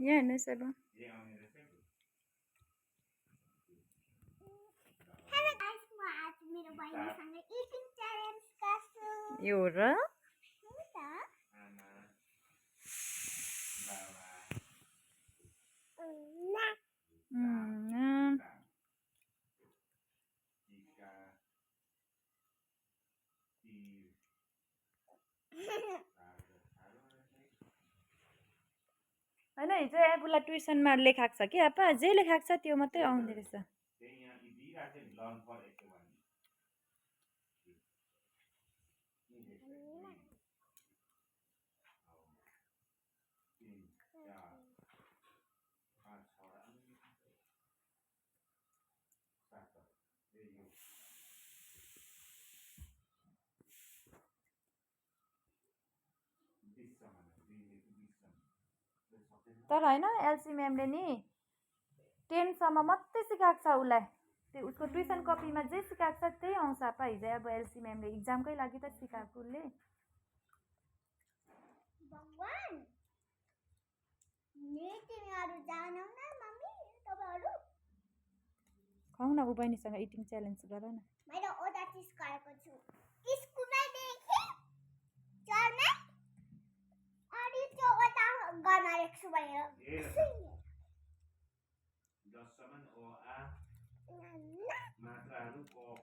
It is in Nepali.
यहाँ हेर्नुहोस् अब यो र होइन हिजो एबुलाई ट्युसनमा लेखाएको छ कि आपा जे लेखाएको छ त्यो मात्रै आउँदो रहेछ तर होइन एलसी म्यामले नि 10 सम्म मात्रै सिकाएको छ उसलाई त्यो उसको ट्युसन कपीमा जे सिकाएको छ त्यही आउँछ आपा हिजो अब एलसी म्यामले इक्जामकै लागि त सिकाएको उसले खाऊ न ऊ बहिनीसँग इटिङ च्यालेन्ज गर न मैले ओदा चिज गरेको छु स्कुलमै देखे चर्ने अनि त्यो ओदा गर्न लेख्छु भनेर 10 सम्म ओ आ मात्राहरू क ख